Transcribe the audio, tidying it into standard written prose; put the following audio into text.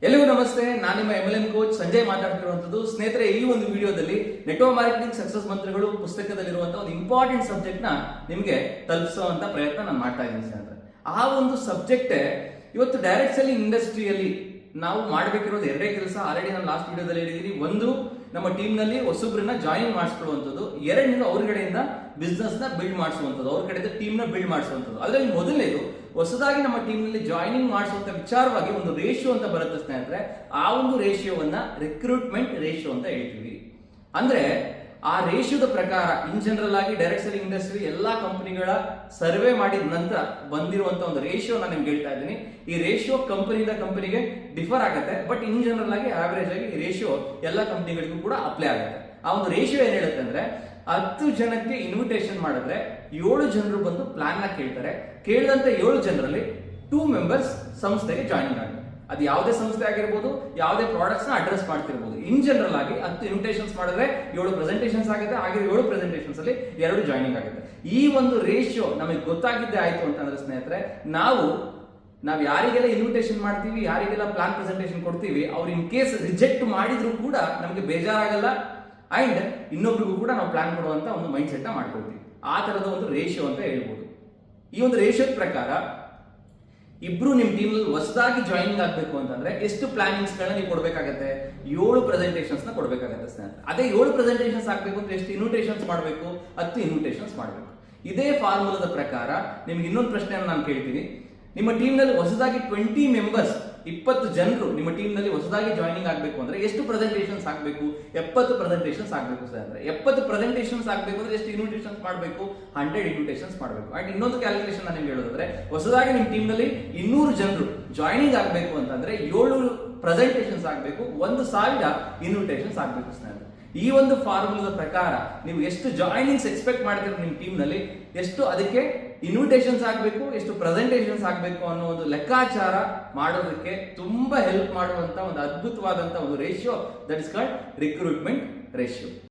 ಎಲ್ಲರಿಗೂ ನಮಸ್ತೆ. ನಾನು ನಿಮ್ಮ MLM ಕೋಚ್ ಸಂಜಯ್ ಮಾತಾಡ್ತಿರುವಂತದ್ದು. ಸ್ನೇಹಿತರೆ, ಈ ಒಂದು ವಿಡಿಯೋದಲ್ಲಿ ನೆಟ್ವರ್ಕ್ ಮಾರ್ಕೆಟಿಂಗ್ ಸಕ್ಸಸ್ ಮಂತ್ರಗಳು ಪುಸ್ತಕದಲ್ಲಿರುವಂತಹ ಒಂದು ಇಂಪಾರ್ಟೆಂಟ್ ಸಬ್ಜೆಕ್ಟ್ ನ ನಿಮಗೆ ತಲುಪಿಸುವಂತ ಪ್ರಯತ್ನ ನಾನು ಮಾಡ್ತಾ ಇದ್ದೀನಿ ಸ್ನೇಹಿತರೆ. ಆ ಒಂದು ಸಬ್ಜೆಕ್ಟ್ ಇವತ್ತು ಡೈರೆಕ್ಟ್ ಸೆಲ್ಲಿಂಗ್ ಇಂಡಸ್ಟ್ರಿಯಲ್ಲಿ ನಾವು ಮಾಡಬೇಕಿರೋದು ಎರಡೇ ಕೆಲಸ. ಆಲ್ರೆಡಿ ನಾನು ಲಾಸ್ಟ್ ವಿಡಿಯೋದಲ್ಲಿ ಹೇಳಿದ್ದೀನಿ. ಒಂದು, ನಮ್ಮ ಟೀಮ್ ನಲ್ಲಿ ಹೊಸಬ್ರನ್ನ ಜಾಯಿನ್ ಮಾಡಿಸ್ಕೊಳ್ಳುವಂಥದ್ದು. ಎರಡನೇದು, ಅವ್ರ ಕಡೆಯಿಂದ ಬಿಸ್ನೆಸ್ ನ ಬಿಲ್ಡ್ ಮಾಡಿಸುವಂಥದ್ದು, ಅವ್ರ ಕಡೆಯಿಂದ ಟೀಮ್ ನ ಬಿಲ್ಡ್ ಮಾಡಿಸುವಂಥದ್ದು. ಅದರಲ್ಲಿ ಮೊದಲನೇದು, ಹೊಸದಾಗಿ ನಮ್ಮ ಟೀಮ್ ನಲ್ಲಿ ಜಾಯಿನಿಂಗ್ ಮಾಡಿಸುವಂತ ವಿಚಾರವಾಗಿ ಒಂದು ರೇಷಿಯೋ ಅಂತ ಬರುತ್ತೆ ಸ್ನೇಹಿತರೆ. ಆ ಒಂದು ರೇಷಿಯೋವನ್ನ ರಿಕ್ರೂಟ್ಮೆಂಟ್ ರೇಷಿಯೋ ಅಂತ ಹೇಳ್ತೀವಿ. ಅಂದ್ರೆ ಆ ರೇಷಿಯೋದ ಪ್ರಕಾರ ಇನ್ ಜನರಲ್ ಆಗಿ ಡೈರೆಕ್ಟ್ ಸೆಲ್ಲಿಂಗ್ ಇಂಡಸ್ಟ್ರಿ ಎಲ್ಲಾ ಕಂಪನಿಗಳ ಸರ್ವೆ ಮಾಡಿದ ನಂತರ ಬಂದಿರುವಂತ ಒಂದು ರೇಷಿಯೋ ನಾನು ನಿಮ್ಗೆ ಹೇಳ್ತಾ ಇದ್ದೀನಿ. ಈ ರೇಷಿಯೋ ಕಂಪನಿಯಿಂದ ಕಂಪನಿಗೆ ಡಿಫರ್ ಆಗುತ್ತೆ, ಬಟ್ ಇನ್ ಜನರಲ್ ಆಗಿ ಆವರೇಜ್ ಆಗಿ ಈ ರೇಷಿಯೋ ಎಲ್ಲಾ ಕಂಪನಿಗಳಿಗೂ ಕೂಡ ಅಪ್ಲೈ ಆಗುತ್ತೆ. ಆ ಒಂದು ರೇಷಿಯೋ ಏನ್ ಹೇಳುತ್ತೆ ಅಂದ್ರೆ, 10 ಜನಕ್ಕೆ ಇನ್ವಿಟೇಷನ್ ಮಾಡಿದ್ರೆ 7 ಜನರು ಬಂದು ಪ್ಲಾನ್ ನ ಕೇಳ್ತಾರೆ. ಕೇಳಿದಂತ 7 ಜನರಲ್ಲಿ 2 ಮೆಂಬರ್ಸ್ ಸಂಸ್ಥೆಗೆ ಜಾಯಿನ್ ಆಗುತ್ತೆ. ಅದು ಯಾವುದೇ ಸಂಸ್ಥೆ ಆಗಿರ್ಬೋದು, ಯಾವುದೇ ಪ್ರಾಡಕ್ಟ್ಸ್ ನ ಅಡ್ರೆಸ್ ಮಾಡ್ತಿರ್ಬೋದು. ಇನ್ ಜನರಲ್ ಆಗಿ 10 ಇನ್ವಿಟೇಷನ್ಸ್ ಮಾಡಿದ್ರೆ 7 ಪ್ರೆಸೆಂಟೇಷನ್ಸ್ ಆಗುತ್ತೆ. ಹಾಗೆ 7 ಪ್ರೆಸೆಂಟೇಷನ್ಸ್ ಅಲ್ಲಿ 2 ಜಾಯಿನಿಂಗ್ ಆಗುತ್ತೆ. ಈ ಒಂದು ರೇಷಿಯೋ ನಮಗೆ ಗೊತ್ತಾಗಿದ್ದೆ ಆಯ್ತು ಅಂತಂದ್ರೆ ಸ್ನೇಹಿತರೆ, ನಾವು ಯಾರಿಗೆಲ್ಲ ಇನ್ವಿಟೇಷನ್ ಮಾಡ್ತೀವಿ, ಯಾರಿಗೆಲ್ಲ ಪ್ಲಾನ್ ಪ್ರೆಸೆಂಟೇಷನ್ ಕೊಡ್ತೀವಿ, ಅವ್ರು ಇನ್ ಕೇಸ್ ರಿಜೆಕ್ಟ್ ಮಾಡಿದ್ರು ಕೂಡ ನಮಗೆ ಬೇಜಾರಾಗಲ್ಲ. ಅಂಡ್ ಇನ್ನೊಬ್ರಿಗೂ ಕೂಡ ನಾವು ಪ್ಲಾನ್ ಕೊಡುವಂತ ಒಂದು ಮೈಂಡ್ ಸೆಟ್ ನ ಮಾಡ್ಕೊಳ್ತೀವಿ. ಆ ತರದ ಒಂದು ರೇಷಿಯೋ ಅಂತ ಹೇಳ್ಬೋದು. ಈ ಒಂದು ರೇಷಿಯೋದ ಪ್ರಕಾರ ಇಬ್ರು ನಿಮ್ ಟೀಮ್ ಹೊಸದಾಗಿ ಜಾಯಿನಿಂಗ್ ಆಗ್ಬೇಕು ಅಂತಂದ್ರೆ ಎಷ್ಟು ಪ್ಲಾನಿಂಗ್ಸ್ ಗಳನ್ನ ನೀವು ಕೊಡ್ಬೇಕಾಗತ್ತೆ? 7 ಪ್ರೆಸೆಂಟೇಷನ್ಸ್ ನ ಕೊಡ್ಬೇಕಾಗತ್ತೆ ಸ್ನೇಹಿತರೆ. ಅದೇ 7 ಪ್ರೆಸೆಂಟೇಷನ್ಸ್ ಆಗ್ಬೇಕು ಅಂದ್ರೆ ಎಷ್ಟು ಇನ್ವಿಟೇಷನ್ಸ್ ಮಾಡಬೇಕು? 10 ಇನ್ವಿಟೇಷನ್ಸ್ ಮಾಡಬೇಕು. ಇದೇ ಫಾರ್ಮುಲಾದ ಪ್ರಕಾರ ನಿಮ್ಗೆ ಇನ್ನೊಂದು ಪ್ರಶ್ನೆಯನ್ನು ನಾನು ಕೇಳ್ತೀನಿ. ನಿಮ್ಮ ಟೀಮ್ ನಲ್ಲಿ ಹೊಸದಾಗಿ 20 ಮೆಂಬರ್ಸ್, 20 ಜನರು ನಿಮ್ಮ ಟೀಮ್ ನಲ್ಲಿ ಹೊಸದಾಗಿ ಜಾಯಿನಿಂಗ್ ಆಗಬೇಕು ಅಂದ್ರೆ ಎಷ್ಟು ಪ್ರೆಸೆಂಟೇಷನ್ಸ್ ಆಗಬೇಕು? 70 ಪ್ರೆಸೆಂಟೇಷನ್ಸ್ ಆಗಬೇಕು ಸರ್. 70 ಪ್ರೆಸೆಂಟೇಷನ್ಸ್ ಆಗಬೇಕು ಅಂದ್ರೆ ಎಷ್ಟು ಇನ್ವಿಟೇಷನ್ಸ್ ಮಾಡಬೇಕು? 100 ಇನ್ವಿಟೇಷನ್ಸ್ ಮಾಡಬೇಕು. ಅಂಡ್ ಇನ್ನೊಂದು ಕ್ಯಾಲ್ಕುಲೇಷನ್ ನಾನು ನಿಮ್ಗೆ ಹೇಳೋದಾದ್ರೆ, ಹೊಸದಾಗಿ ನಿಮ್ಮ ಟೀಮ್ ನಲ್ಲಿ 200 ಜನರು ಜಾಯಿನಿಂಗ್ ಆಗಬೇಕು ಅಂತಂದ್ರೆ 7 ಪ್ರೆಸೆಂಟೇಷನ್ಸ್ ಆಗಬೇಕು, 1000 ಇನ್ವಿಟೇಷನ್ಸ್ ಆಗಬೇಕು ಸ್ನೇಹಿತರೆ. ಈ ಒಂದು ಫಾರ್ಮುಲಾದ ಪ್ರಕಾರ ನೀವು ಎಷ್ಟು ಜಾಯಿನಿಂಗ್ಸ್ ಎಕ್ಸ್ಪೆಕ್ಟ್ ಮಾಡ್ತೀರ ನಿಮ್ಮ ಟೀಮ್ ನಲ್ಲಿ, ಎಷ್ಟು ಅದಕ್ಕೆ ಇನ್ವಿಟೇಷನ್ಸ್ ಆಗಬೇಕು, ಎಷ್ಟು ಪ್ರೆಸೆಂಟೇಷನ್ಸ್ ಆಗಬೇಕು ಅನ್ನೋ ಒಂದು ಲೆಕ್ಕಾಚಾರ ಮಾಡೋದಕ್ಕೆ ತುಂಬಾ ಹೆಲ್ಪ್ ಮಾಡುವಂತ ಒಂದು ಅದ್ಭುತವಾದಂತ ಒಂದು ratio, that is called recruitment ratio.